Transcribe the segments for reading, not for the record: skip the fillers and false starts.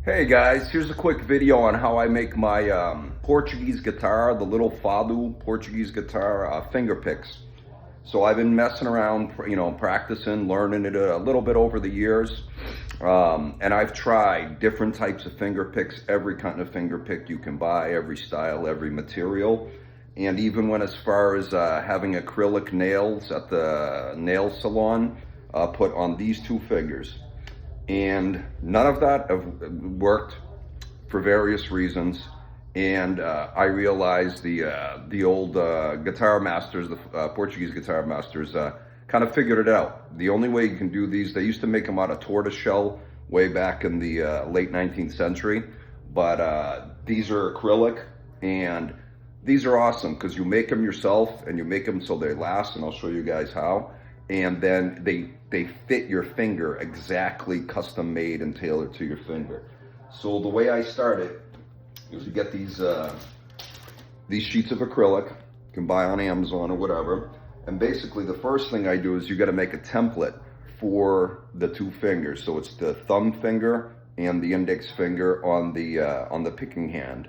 Hey guys, here's a quick video on how I make my Portuguese guitar, the little Fado Portuguese guitar finger picks. So I've been messing around, practicing, learning it a little bit over the years. And I've tried different types of finger picks, every kind of finger pick you can buy, every style, every material. And even went as far as having acrylic nails at the nail salon put on these two fingers. And none of that have worked for various reasons. And I realized the old guitar masters, the Portuguese guitar masters, kind of figured it out. The only way you can do these, they used to make them out of tortoise shell way back in the late 19th century, but these are acrylic, and these are awesome because you make them yourself and you make them so they last, and I'll show you guys how. And then they fit your finger, exactly custom made and tailored to your finger. So the way I start it is you get these sheets of acrylic, you can buy on Amazon or whatever. And basically the first thing I do is you got to make a template for the two fingers. So it's the thumb finger and the index finger on the picking hand.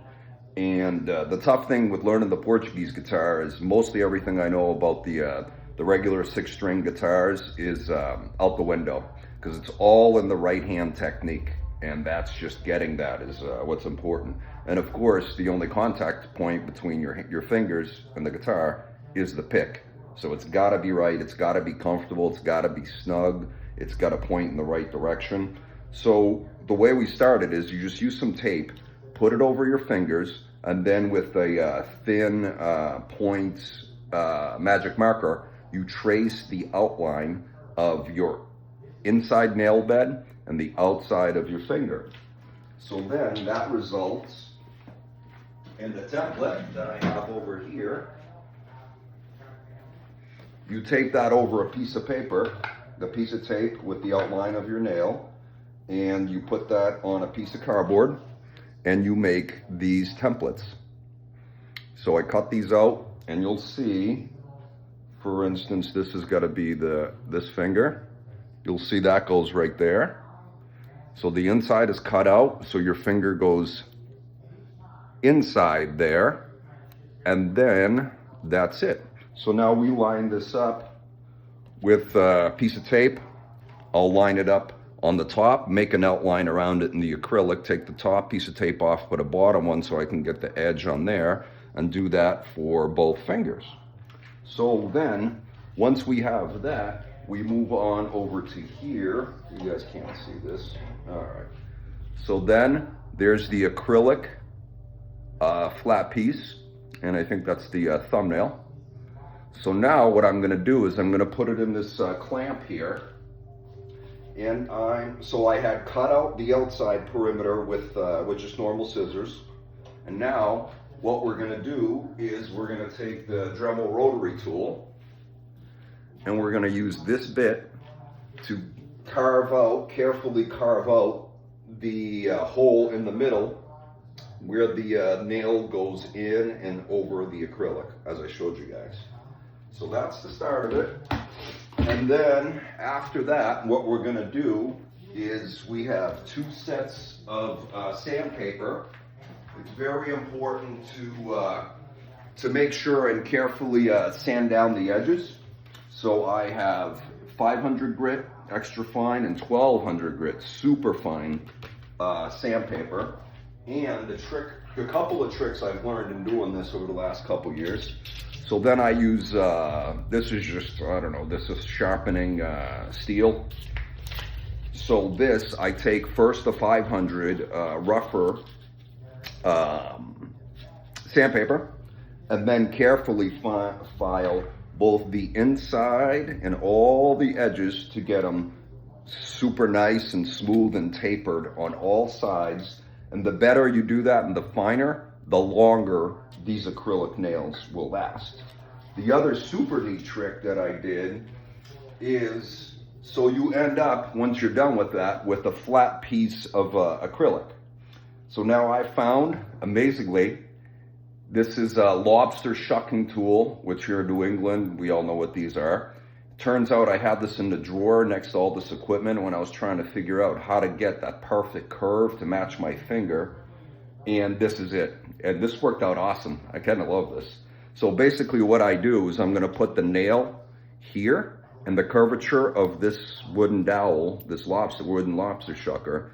And the tough thing with learning the Portuguese guitar is mostly everything I know about the regular 6-string guitars is out the window, because it's all in the right hand technique, and that's just getting that is what's important. And of course, the only contact point between your fingers and the guitar is the pick. So it's got to be right, it's got to be comfortable, it's got to be snug, it's got to point in the right direction. So the way we started is you just use some tape, put it over your fingers, and then with a thin points magic marker, you trace the outline of your inside nail bed and the outside of your finger. So then that results in the template that I have over here. You tape that over a piece of paper, the piece of tape with the outline of your nail, and you put that on a piece of cardboard and you make these templates. So I cut these out, and you'll see, for instance, this has got to be this finger. You'll see that goes right there. So the inside is cut out, so your finger goes inside there, and then that's it. So now we line this up with a piece of tape. I'll line it up on the top, make an outline around it in the acrylic, take the top piece of tape off, put a bottom one so I can get the edge on there, and do that for both fingers. So then, once we have that, we move on over to here. You guys can't see this. All right. So then there's the acrylic flat piece, and I think that's the thumbnail. So now what I'm gonna do is I'm gonna put it in this clamp here. And so I had cut out the outside perimeter with just normal scissors. And now what we're gonna do is we're gonna take the Dremel rotary tool, and we're gonna use this bit to carefully carve out the hole in the middle where the nail goes in and over the acrylic, as I showed you guys. So that's the start of it. And then after that, what we're gonna do is we have 2 sets of sandpaper. It's very important to make sure and carefully sand down the edges. So I have 500 grit extra fine and 1200 grit super fine sandpaper. And a couple of tricks I've learned in doing this over the last couple years. So then I use, this is just, I don't know, this is sharpening steel. So this, I take first the 500 rougher sandpaper, and then carefully file both the inside and all the edges to get them super nice and smooth and tapered on all sides. And the better you do that and the finer, the longer these acrylic nails will last. The other super neat trick that I did is, so you end up, once you're done with that, with a flat piece of acrylic. So now I found, amazingly, this is a lobster shucking tool, which here in New England, we all know what these are. Turns out I had this in the drawer next to all this equipment when I was trying to figure out how to get that perfect curve to match my finger. And this is it. And this worked out awesome. I kind of love this. So basically what I do is I'm going to put the nail here, and the curvature of this wooden dowel, this wooden lobster shucker,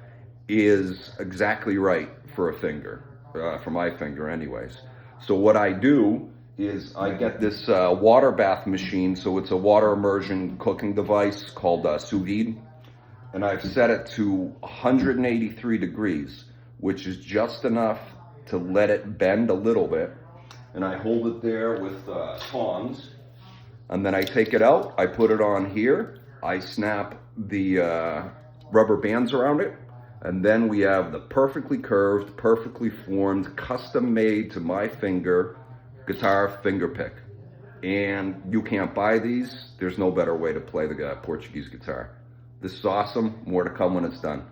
is exactly right for a finger, for my finger anyways. So what I do is I get this water bath machine. So it's a water immersion cooking device called sous vide. And I've set it to 183 degrees, which is just enough to let it bend a little bit. And I hold it there with tongs. And then I take it out, I put it on here, I snap the rubber bands around it, and then we have the perfectly curved, perfectly formed, custom made to my finger guitar finger pick. And you can't buy these. There's no better way to play the Portuguese guitar. This is awesome. More to come when it's done.